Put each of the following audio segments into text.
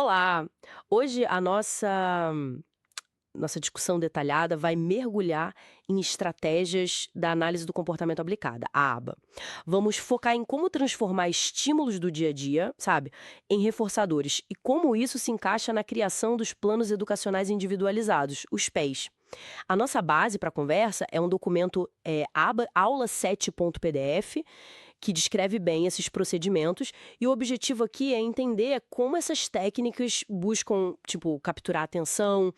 Olá! Hoje a nossa discussão detalhada vai mergulhar em estratégias da análise do comportamento aplicada, a aba. Vamos focar em como transformar estímulos do dia a dia, sabe, em reforçadores e como isso se encaixa na criação dos planos educacionais individualizados, os PEIs. A nossa base para a conversa é um documento aba aula7.pdf que descreve bem esses procedimentos, e o objetivo aqui é entender como essas técnicas buscam, tipo, capturar a atenção,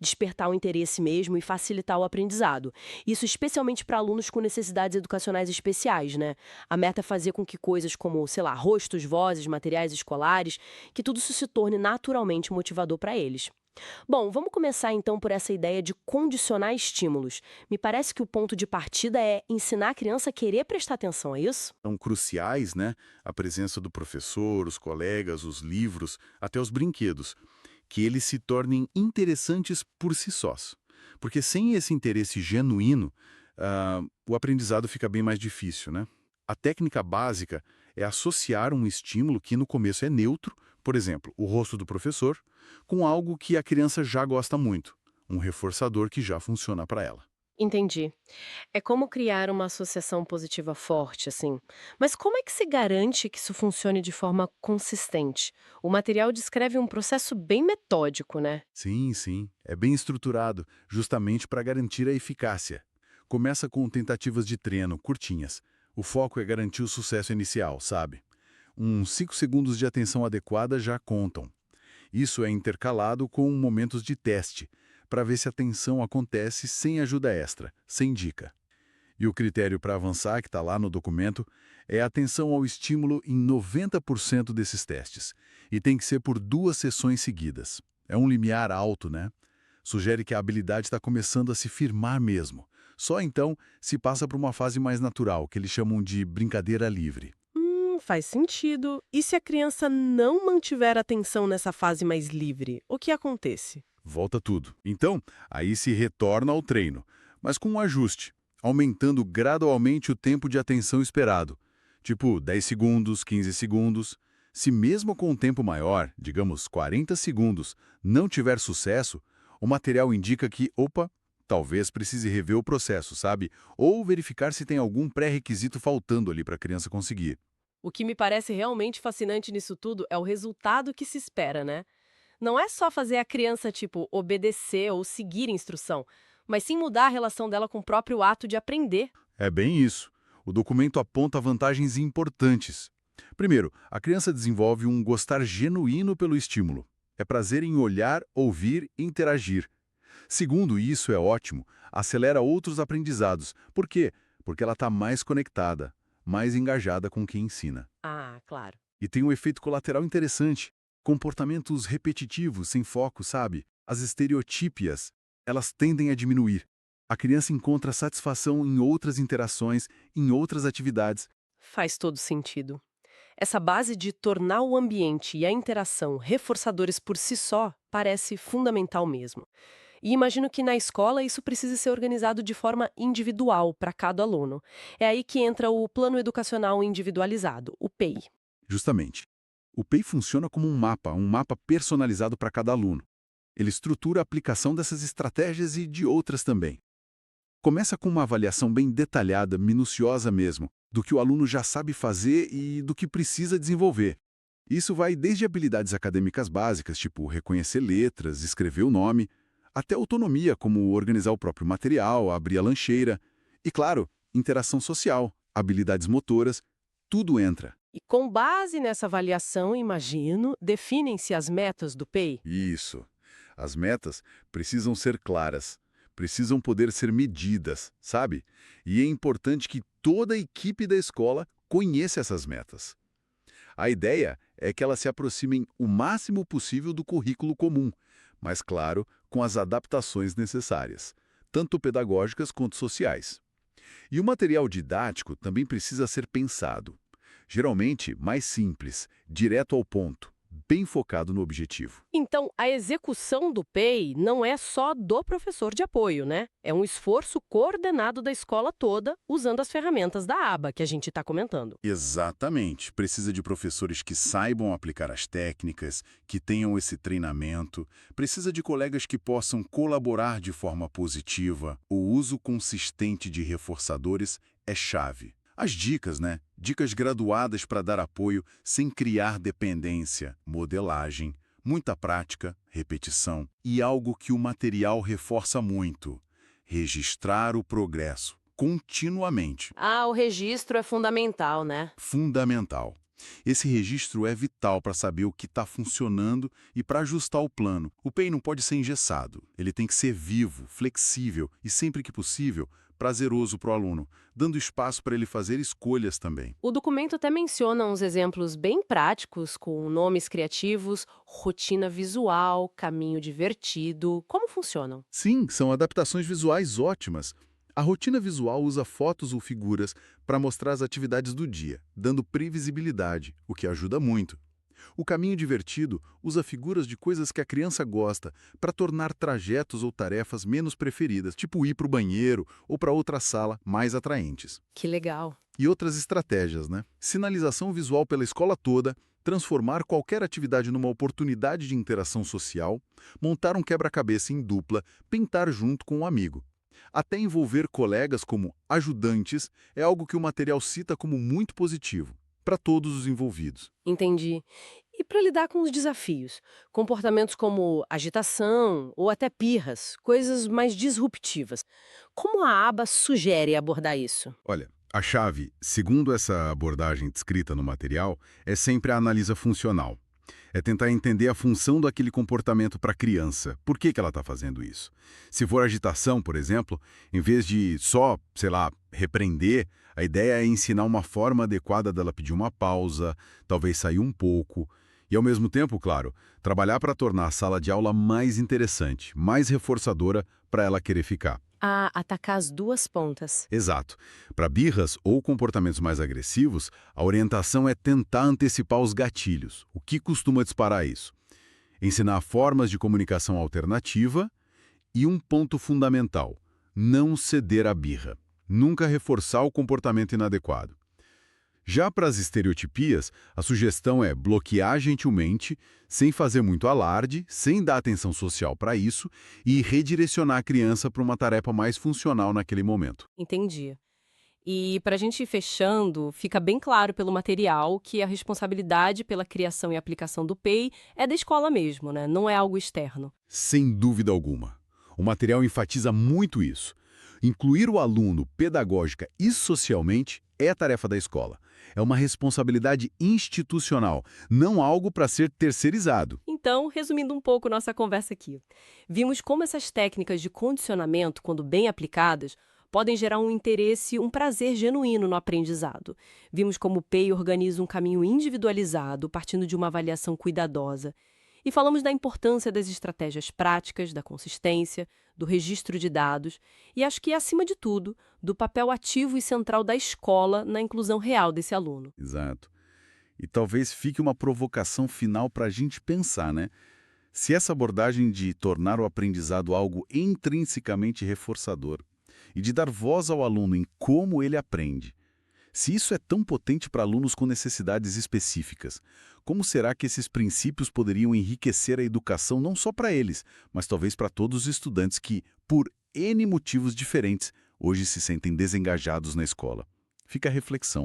despertar o interesse mesmo e facilitar o aprendizado. Isso especialmente para alunos com necessidades educacionais especiais, né? A meta é fazer com que coisas como, sei lá, rostos, vozes, materiais escolares, que tudo isso se torne naturalmente motivador para eles. Bom, vamos começar então por essa ideia de condicionar estímulos. Me parece que o ponto de partida é ensinar a criança a querer prestar atenção, é isso? São cruciais, né? A presença do professor, os colegas, os livros, até os brinquedos, que eles se tornem interessantes por si sós. Porque sem esse interesse genuíno, o aprendizado fica bem mais difícil, né? A técnica básica é associar um estímulo que no começo é neutro, por exemplo, o rosto do professor, com algo que a criança já gosta muito, um reforçador que já funciona para ela. Entendi. É como criar uma associação positiva forte, assim. Mas como é que se garante que isso funcione de forma consistente? O material descreve um processo bem metódico, né? Sim, sim. É bem estruturado, justamente para garantir a eficácia. Começa com tentativas de treino curtinhas. O foco é garantir o sucesso inicial, sabe? Uns 5 segundos de atenção adequada já contam. Isso é intercalado com momentos de teste, para ver se a atenção acontece sem ajuda extra, sem dica. E o critério para avançar, que está lá no documento, é a atenção ao estímulo em 90% desses testes. E tem que ser por 2 sessões seguidas. É um limiar alto, né? Sugere que a habilidade está começando a se firmar mesmo. Só então se passa para uma fase mais natural, que eles chamam de brincadeira livre. Faz sentido. E se a criança não mantiver atenção nessa fase mais livre, o que acontece? Volta tudo. Então, aí se retorna ao treino, mas com um ajuste, aumentando gradualmente o tempo de atenção esperado. Tipo 10 segundos, 15 segundos. Se mesmo com um tempo maior, digamos 40 segundos, não tiver sucesso, o material indica que, opa, talvez precise rever o processo, sabe? Ou verificar se tem algum pré-requisito faltando ali para a criança conseguir. O que me parece realmente fascinante nisso tudo é o resultado que se espera, né? Não é só fazer a criança, tipo, obedecer ou seguir instrução, mas sim mudar a relação dela com o próprio ato de aprender. É bem isso. O documento aponta vantagens importantes. Primeiro, a criança desenvolve um gostar genuíno pelo estímulo. É prazer em olhar, ouvir e interagir. Segundo, e isso é ótimo, acelera outros aprendizados. Por quê? Porque ela está mais conectada, mais engajada com quem ensina. Ah, claro. E tem um efeito colateral interessante. Comportamentos repetitivos, sem foco, sabe? As estereotípias, elas tendem a diminuir. A criança encontra satisfação em outras interações, em outras atividades. Faz todo sentido. Essa base de tornar o ambiente e a interação reforçadores por si só parece fundamental mesmo. E imagino que na escola isso precisa ser organizado de forma individual para cada aluno. É aí que entra o Plano Educacional Individualizado, o PEI. Justamente. O PEI funciona como um mapa personalizado para cada aluno. Ele estrutura a aplicação dessas estratégias e de outras também. Começa com uma avaliação bem detalhada, minuciosa mesmo, do que o aluno já sabe fazer e do que precisa desenvolver. Isso vai desde habilidades acadêmicas básicas, tipo reconhecer letras, escrever o nome, até autonomia, como organizar o próprio material, abrir a lancheira. E, claro, interação social, habilidades motoras, tudo entra. E com base nessa avaliação, imagino, definem-se as metas do PEI. Isso. As metas precisam ser claras, precisam poder ser medidas, sabe? E é importante que toda a equipe da escola conheça essas metas. A ideia é que elas se aproximem o máximo possível do currículo comum, mas, claro, com as adaptações necessárias, tanto pedagógicas quanto sociais. E o material didático também precisa ser pensado. Geralmente, mais simples, direto ao ponto, bem focado no objetivo. Então, a execução do PEI não é só do professor de apoio, né? É um esforço coordenado da escola toda, usando as ferramentas da aba que a gente está comentando. Exatamente. Precisa de professores que saibam aplicar as técnicas, que tenham esse treinamento. Precisa de colegas que possam colaborar de forma positiva. O uso consistente de reforçadores é chave. As dicas, né? Dicas graduadas para dar apoio sem criar dependência, modelagem, muita prática, repetição e algo que o material reforça muito: registrar o progresso continuamente. Ah, o registro é fundamental, né? Fundamental. Esse registro é vital para saber o que está funcionando e para ajustar o plano. O PEI não pode ser engessado. Ele tem que ser vivo, flexível e, sempre que possível, prazeroso para o aluno, dando espaço para ele fazer escolhas também. O documento até menciona uns exemplos bem práticos, com nomes criativos, rotina visual, caminho divertido. Como funcionam? Sim, são adaptações visuais ótimas. A rotina visual usa fotos ou figuras para mostrar as atividades do dia, dando previsibilidade, o que ajuda muito. O caminho divertido usa figuras de coisas que a criança gosta para tornar trajetos ou tarefas menos preferidas, tipo ir para o banheiro ou para outra sala, mais atraentes. Que legal. E outras estratégias, né? Sinalização visual pela escola toda, transformar qualquer atividade numa oportunidade de interação social, montar um quebra-cabeça em dupla, pintar junto com um amigo. Até envolver colegas como ajudantes é algo que o material cita como muito positivo, para todos os envolvidos. Entendi. E para lidar com os desafios? Comportamentos como agitação ou até pirras, coisas mais disruptivas. Como a aba sugere abordar isso? Olha, a chave, segundo essa abordagem descrita no material, é sempre a analisa funcional. É tentar entender a função daquele comportamento para a criança. Por que ela está fazendo isso? Se for agitação, por exemplo, em vez de só, sei lá, repreender, a ideia é ensinar uma forma adequada dela pedir uma pausa, talvez sair um pouco. E, ao mesmo tempo, claro, trabalhar para tornar a sala de aula mais interessante, mais reforçadora para ela querer ficar. A atacar as duas pontas. Exato. Para birras ou comportamentos mais agressivos, a orientação é tentar antecipar os gatilhos. O que costuma disparar isso? Ensinar formas de comunicação alternativa e um ponto fundamental: não ceder à birra. Nunca reforçar o comportamento inadequado. Já para as estereotipias, a sugestão é bloquear gentilmente, sem fazer muito alarde, sem dar atenção social para isso e redirecionar a criança para uma tarefa mais funcional naquele momento. Entendi. E para a gente ir fechando, fica bem claro pelo material que a responsabilidade pela criação e aplicação do PEI é da escola mesmo, né? Não é algo externo. Sem dúvida alguma. O material enfatiza muito isso. Incluir o aluno pedagógica e socialmente é a tarefa da escola. É uma responsabilidade institucional, não algo para ser terceirizado. Então, resumindo um pouco nossa conversa aqui, vimos como essas técnicas de condicionamento, quando bem aplicadas, podem gerar um interesse, um prazer genuíno no aprendizado. Vimos como o PEI organiza um caminho individualizado, partindo de uma avaliação cuidadosa. E falamos da importância das estratégias práticas, da consistência, do registro de dados e, acho que, acima de tudo, do papel ativo e central da escola na inclusão real desse aluno. Exato. E talvez fique uma provocação final para a gente pensar, né? Se essa abordagem de tornar o aprendizado algo intrinsecamente reforçador e de dar voz ao aluno em como ele aprende, se isso é tão potente para alunos com necessidades específicas, como será que esses princípios poderiam enriquecer a educação não só para eles, mas talvez para todos os estudantes que, por N motivos diferentes, hoje se sentem desengajados na escola? Fica a reflexão.